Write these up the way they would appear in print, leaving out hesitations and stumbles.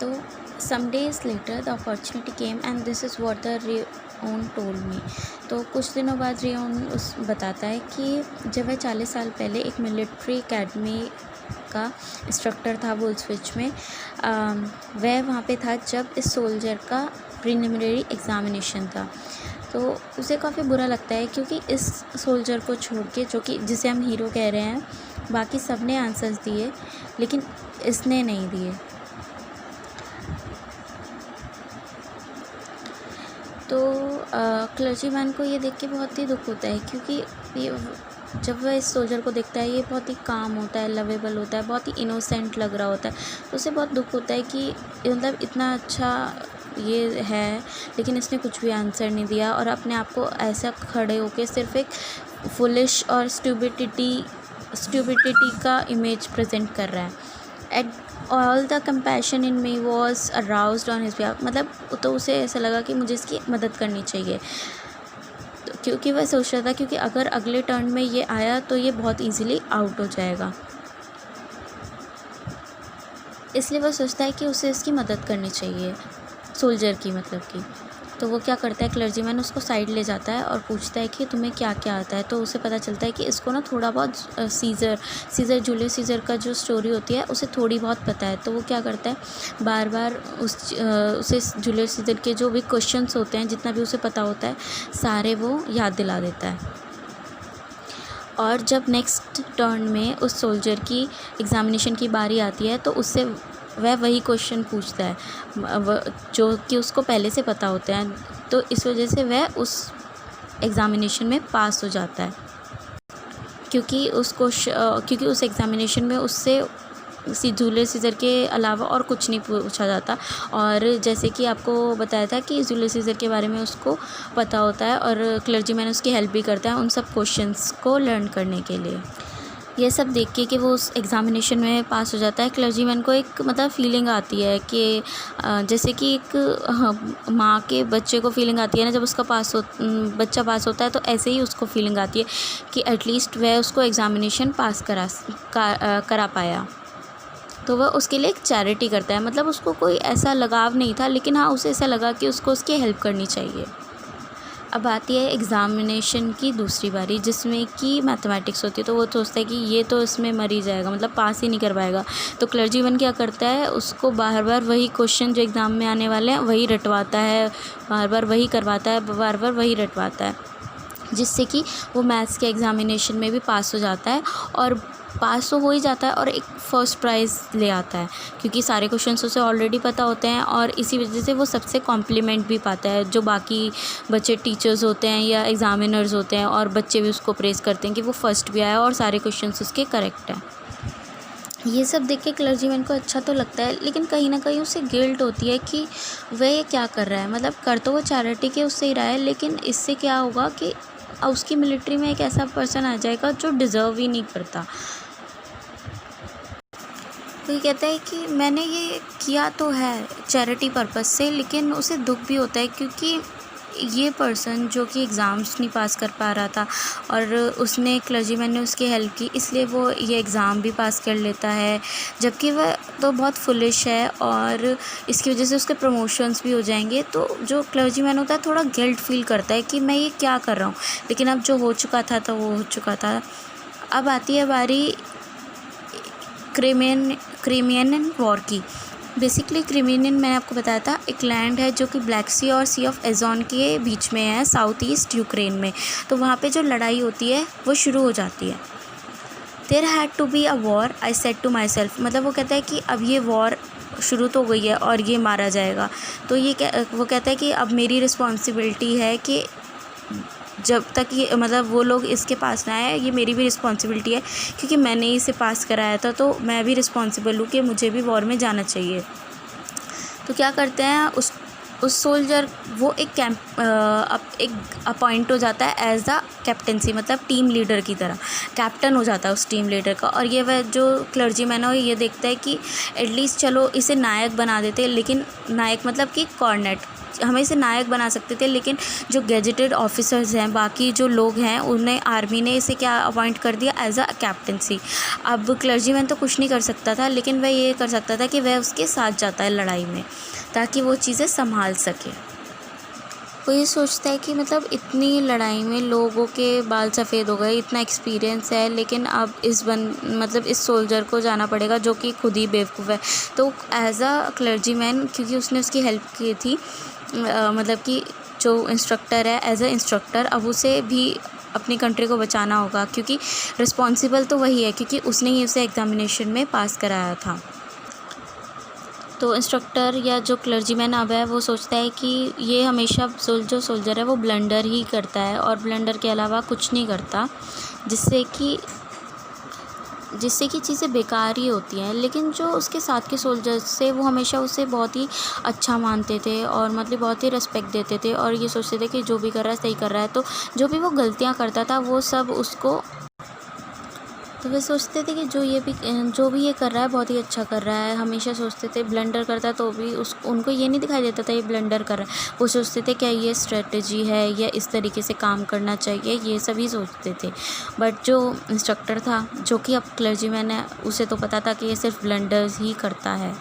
तो some days later the opportunity came and this is what the Ryan told me. तो कुछ दिनों बाद रियोन उस बताता है कि जब वह 40 साल पहले एक मिलिट्री एकेडमी का इंस्ट्रक्टर था वुल्सविच में, वह वहाँ पे था जब इस सोल्जर का प्रीलिमिनरी एग्ज़ामिनेशन था। तो उसे काफ़ी बुरा लगता है क्योंकि इस सोल्जर को छोड़ के, जो कि जिसे हम हीरो कह रहे हैं, बाकी सब ने आंसर्स दिए लेकिन इसने नहीं दिए। तो क्लर्जीमैन को ये देख के बहुत ही दुख होता है क्योंकि ये जब वह इस सोल्जर को देखता है, ये बहुत ही काम होता है, लवेबल होता है, बहुत ही इनोसेंट लग रहा होता है। तो उसे बहुत दुख होता है कि मतलब इतना अच्छा ये है लेकिन इसने कुछ भी आंसर नहीं दिया और अपने आप को ऐसा खड़े होके सिर्फ एक फुलिश और स्टूपिडिटी का इमेज प्रेजेंट कर रहा है। At all the compassion in me was aroused on his behalf. मतलब तो उसे ऐसा लगा कि मुझे इसकी मदद करनी चाहिए, तो क्योंकि वह सोच रहा था क्योंकि अगर अगले टर्न में ये आया तो ये बहुत इजीली आउट हो जाएगा, इसलिए वह सोचता है कि उसे इसकी मदद करनी चाहिए, सोल्जर की मतलब की। तो वो क्या करता है, क्लर्जीमैन उसको साइड ले जाता है और पूछता है कि तुम्हें क्या क्या आता है। तो उसे पता चलता है कि इसको ना थोड़ा बहुत जूलियस सीज़र का जो स्टोरी होती है उसे थोड़ी बहुत पता है। तो वो क्या करता है, बार बार उसे जूलियस सीज़र के जो भी क्वेश्चंस होते हैं, जितना भी उसे पता होता है, सारे वो याद दिला देता है। और जब नेक्स्ट टर्न में उस सोल्जर की एग्ज़ामिनेशन की बारी आती है तो उससे वह वही क्वेश्चन पूछता है जो कि उसको पहले से पता होते हैं। तो इस वजह से वह उस एग्ज़ामिनेशन में पास हो जाता है क्योंकि उस एग्ज़ामिनेशन में उससे जूलियस सीज़र के अलावा और कुछ नहीं पूछा जाता। और जैसे कि आपको बताया था कि जूलियस सीज़र के बारे में उसको पता होता है और क्लर्जीमैन उसकी हेल्प भी करता है उन सब क्वेश्चंस को लर्न करने के लिए। ये सब देख के कि वो उस एग्ज़ामिनेशन में पास हो जाता है, क्लर्जीमैन को एक मतलब फ़ीलिंग आती है कि जैसे कि एक माँ के बच्चे को फ़ीलिंग आती है ना जब उसका बच्चा पास होता है, तो ऐसे ही उसको फ़ीलिंग आती है कि एटलीस्ट वह उसको एग्ज़ामिनेशन पास करा पाया। तो वह उसके लिए एक चैरिटी करता है, मतलब उसको कोई ऐसा लगाव नहीं था लेकिन हाँ उसे ऐसा लगा कि उसको उसकी हेल्प करनी चाहिए। अब आती है एग्ज़ामिनेशन की दूसरी बारी जिसमें कि मैथमेटिक्स होती है। तो वो सोचता है कि ये तो इसमें मर ही जाएगा, मतलब पास ही नहीं कर पाएगा। तो क्लर्जीमैन क्या करता है, उसको बार बार वही क्वेश्चन जो एग्ज़ाम में आने वाले हैं वही रटवाता है, बार बार वही करवाता है, बार बार वही रटवाता है, जिससे कि वो मैथ्स के एग्ज़ामिनेशन में भी पास हो जाता है। और पास तो हो ही जाता है और एक फ़र्स्ट प्राइज़ ले आता है क्योंकि सारे क्वेश्चंस उसे ऑलरेडी पता होते हैं और इसी वजह से वो सबसे कॉम्प्लीमेंट भी पाता है। जो बाकी बच्चे टीचर्स होते हैं या एग्ज़ामिनर्स होते हैं और बच्चे भी उसको प्रेज़ करते हैं कि वो फ़र्स्ट भी आया और सारे क्वेश्चंस उसके करेक्ट हैं। ये सब देख के क्लर्जीमैन को अच्छा तो लगता है लेकिन कहीं ना कहीं उसे गिल्ट होती है कि वह ये क्या कर रहा है। मतलब कर तो वो चैरिटी के उससे ही रहा है लेकिन इससे क्या होगा कि उसकी मिलिट्री में एक ऐसा पर्सन आ जाएगा जो डिज़र्व ही नहीं करता। तो ये कहता है कि मैंने ये किया तो है चैरिटी पर्पस से, लेकिन उसे दुख भी होता है क्योंकि ये पर्सन जो कि एग्ज़ाम्स नहीं पास कर पा रहा था और उसने क्लर्जीमैन ने उसकी हेल्प की, इसलिए वो ये एग्ज़ाम भी पास कर लेता है, जबकि वह तो बहुत फुलिश है और इसकी वजह से उसके प्रमोशंस भी हो जाएंगे। तो जो क्लर्जीमैन होता है थोड़ा गिल्ट फील करता है कि मैं ये क्या कर रहा हूँ, लेकिन अब जो हो चुका था तो वो हो चुका था। अब आती है बारी क्रिमियन वॉर की। बेसिकली क्रिमियन मैंने आपको बताया था एक लैंड है जो कि ब्लैक सी और सी ऑफ एजोन के बीच में है, साउथ ईस्ट यूक्रेन में। तो वहाँ पे जो लड़ाई होती है वो शुरू हो जाती है। There had to be a war I said to myself. मतलब वो कहता है कि अब ये वॉर शुरू तो हो गई है और ये मारा जाएगा। तो वो कहता है कि अब मेरी रिस्पॉन्सिबिलिटी है कि जब तक ये मतलब वो लोग इसके पास ना आए, ये मेरी भी रिस्पॉन्सिबिलिटी है क्योंकि मैंने इसे पास कराया था, तो मैं भी रिस्पॉन्सिबल हूँ कि मुझे भी वॉर में जाना चाहिए। तो क्या करते हैं, उस सोल्जर वो एक अपॉइंट हो जाता है एज द कैप्टेंसी, मतलब टीम लीडर की तरह कैप्टन हो जाता है उस टीम लीडर का। और ये वह जो क्लर्जीमैन है ये देखता है कि एटलीस्ट चलो इसे नायक बना देते, लेकिन नायक मतलब कि कॉर्नेट हमें इसे नायक बना सकते थे, लेकिन जो गैजेटेड ऑफिसर्स हैं, बाकी जो लोग हैं, उन्हें आर्मी ने इसे क्या अपॉइंट कर दिया, एज अ कैप्टनसी। अब क्लर्जीमैन तो कुछ नहीं कर सकता था, लेकिन वह ये कर सकता था कि वह उसके साथ जाता है लड़ाई में, ताकि वो चीज़ें संभाल सके। वो ये सोचता है कि मतलब इतनी लड़ाई में लोगों के बाल सफ़ेद हो गए, इतना एक्सपीरियंस है, लेकिन अब इस सोल्जर को जाना पड़ेगा जो कि खुद ही बेवकूफ़ है। तो एज अ क्लर्जीमैन, क्योंकि उसने उसकी हेल्प की थी, मतलब कि जो इंस्ट्रक्टर है, एज अ इंस्ट्रक्टर अब उसे भी अपनी कंट्री को बचाना होगा, क्योंकि रिस्पॉन्सिबल तो वही है, क्योंकि उसने ही उसे एग्ज़ामिनेशन में पास कराया था। तो इंस्ट्रक्टर या जो क्लर्जीमैन अब है, वो सोचता है कि ये हमेशा जो सोल्जर है वो ब्लंडर ही करता है और ब्लंडर के अलावा कुछ नहीं करता, जिससे कि चीज़ें बेकार ही होती हैं। लेकिन जो उसके साथ के सोल्जर्स थे, वो हमेशा उसे बहुत ही अच्छा मानते थे और मतलब बहुत ही रिस्पेक्ट देते थे, और ये सोचते थे कि जो भी कर रहा है सही कर रहा है। तो जो भी वो गलतियाँ करता था, वो सब उसको, तो वे सोचते थे कि जो भी ये कर रहा है बहुत ही अच्छा कर रहा है। हमेशा सोचते थे ब्लंडर करता है तो भी उनको ये नहीं दिखाई देता था ये ब्लंडर कर रहा है। वो सोचते थे क्या ये स्ट्रेटजी है या इस तरीके से काम करना चाहिए, ये सभी सोचते थे। बट जो इंस्ट्रक्टर था, जो कि अब क्लर्जीमैन है, उसे तो पता था कि ये सिर्फ ब्लंडर्स ही करता है।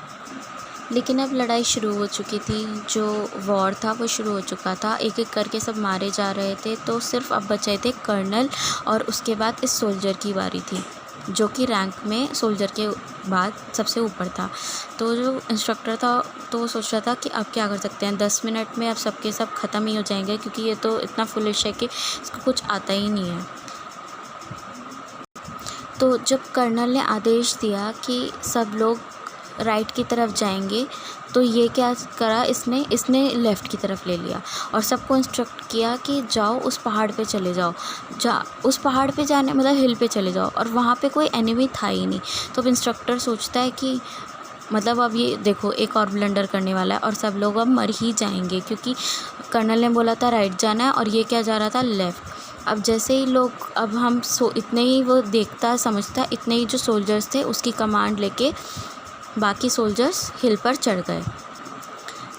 लेकिन अब लड़ाई शुरू हो चुकी थी, जो वॉर था वो शुरू हो चुका था, एक एक करके सब मारे जा रहे थे। तो सिर्फ अब बचे थे कर्नल, और उसके बाद इस सोल्जर की बारी थी, जो कि रैंक में सोल्जर के बाद सबसे ऊपर था। तो जो इंस्ट्रक्टर था, तो वो सोच रहा था कि अब क्या कर सकते हैं, 10 मिनट में अब सबके सब ख़त्म ही हो जाएंगे, क्योंकि ये तो इतना फुलिश है कि इसको कुछ आता ही नहीं है। तो जब कर्नल ने आदेश दिया कि सब लोग राइट की तरफ जाएंगे, तो ये क्या करा, इसने लेफ़्ट की तरफ ले लिया और सबको इंस्ट्रक्ट किया कि जाओ उस पहाड़ पे चले जाओ, उस पहाड़ पे जाने मतलब हिल पे चले जाओ, और वहाँ पे कोई एनिमी था ही नहीं। तो अब इंस्ट्रक्टर सोचता है कि मतलब अब ये देखो एक और ब्लंडर करने वाला है और सब लोग अब मर ही जाएंगे, क्योंकि कर्नल ने बोला था राइट जाना है और ये क्या जा रहा था, लेफ़्ट। अब जैसे ही लोग, अब इतने ही वो देखता समझता, इतने ही जो सोल्जर्स थे उसकी कमांड लेके बाकी सोल्जर्स हिल पर चढ़ गए।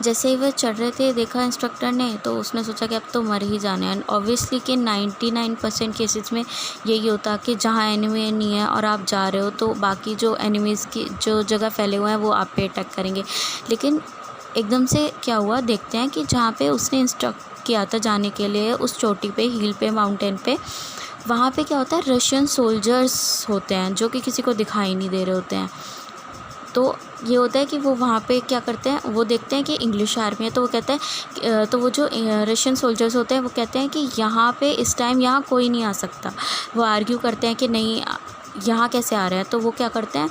जैसे ही वह चढ़ रहे थे, देखा इंस्ट्रक्टर ने, तो उसने सोचा कि अब तो मर ही जाने हैं। ऑब्वियसली कि 99% केसेस में यही होता कि जहाँ एनिमी नहीं है और आप जा रहे हो, तो बाकी जो एनिमीज़ की जो जगह फैले हुए हैं वो आप पे अटैक करेंगे। लेकिन एकदम से क्या हुआ, देखते हैं कि जहाँ पे उसने इंस्ट्रक्ट किया था जाने के लिए, उस चोटी पे, हिल पे, माउंटेन पे, वहाँ पे क्या होता है, रशियन सोल्जर्स होते हैं जो कि किसी को दिखाई नहीं दे रहे होते हैं। तो ये होता है कि वो वहाँ पे क्या करते हैं, वो देखते हैं कि इंग्लिश आर्मी है, तो वो कहते हैं, तो वो जो रशियन सोल्जर्स होते हैं वो कहते हैं कि यहाँ पे इस टाइम यहाँ कोई नहीं आ सकता। वो आर्ग्यू करते हैं कि नहीं, यहाँ कैसे आ रहे हैं। तो वो क्या करते हैं,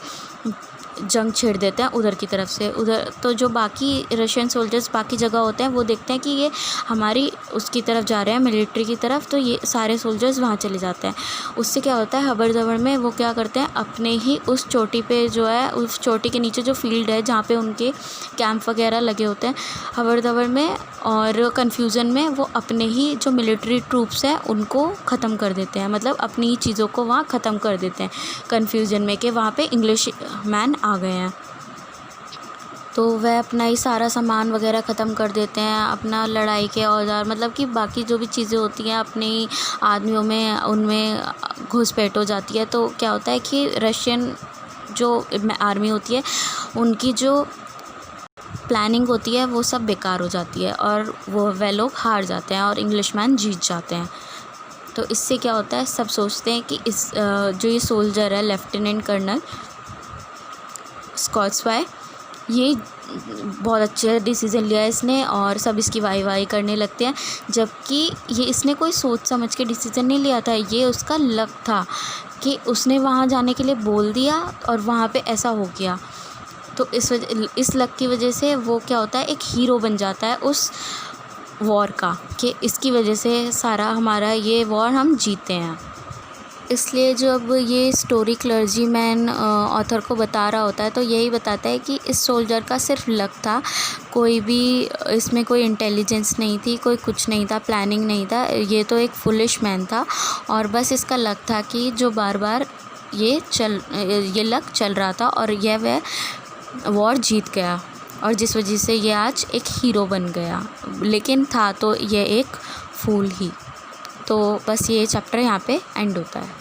जंग छेड़ देते हैं उधर की तरफ से उधर। तो जो बाकी रशियन सोल्जर्स बाकी जगह होते हैं, वो देखते हैं कि ये हमारी उसकी तरफ जा रहे हैं, मिलिट्री की तरफ, तो ये सारे सोल्जर्स वहाँ चले जाते हैं। उससे क्या होता है, हबड़ दबड़ में वो क्या करते हैं, अपने ही उस चोटी पे जो है, उस चोटी के नीचे जो फील्ड है जहाँ पे उनके कैंप वगैरह लगे होते हैं, हबड़ दबड़ में और कन्फ्यूज़न में वो अपने ही जो मिलिट्री ट्रूप्स हैं उनको ख़त्म कर देते हैं। मतलब अपनी ही चीज़ों को वहाँ ख़त्म कर देते हैं कन्फ्यूज़न में कि वहाँ पे इंग्लिश मैन आ गए हैं। तो वह अपना ही सारा सामान वगैरह ख़त्म कर देते हैं, अपना लड़ाई के औजार, मतलब कि बाकी जो भी चीज़ें होती हैं अपने ही आदमियों में, उनमें घुसपैठ हो जाती है। तो क्या होता है कि रशियन जो आर्मी होती है, उनकी जो प्लानिंग होती है वो सब बेकार हो जाती है और वह लोग हार जाते हैं और इंग्लिशमैन जीत जाते हैं। तो इससे क्या होता है, सब सोचते हैं कि जो ये सोल्जर है, लेफ्टिनेंट कर्नल स्कॉट्सवाई, ये बहुत अच्छे डिसीज़न लिया है इसने, और सब इसकी वाई करने लगते हैं। जबकि ये इसने कोई सोच समझ के डिसीज़न नहीं लिया था, ये उसका लक था कि उसने वहाँ जाने के लिए बोल दिया और वहाँ पे ऐसा हो गया। तो इस लक की वजह से वो क्या होता है, एक हीरो बन जाता है उस वॉर का, कि इसकी वजह से सारा हमारा ये वॉर हम जीते हैं। इसलिए जब ये स्टोरी क्लर्जीमैन ऑथर को बता रहा होता है, तो यही बताता है कि इस सोल्जर का सिर्फ लक था, कोई भी इसमें कोई इंटेलिजेंस नहीं थी, कोई कुछ नहीं था, प्लानिंग नहीं था। ये तो एक फुलिश मैन था और बस इसका लक था कि जो बार बार ये लक चल रहा था और वह वॉर जीत गया। और जिस वजह से ये आज एक हीरो बन गया, लेकिन था तो ये एक फूल ही। तो बस ये चैप्टर यहाँ पे एंड होता है।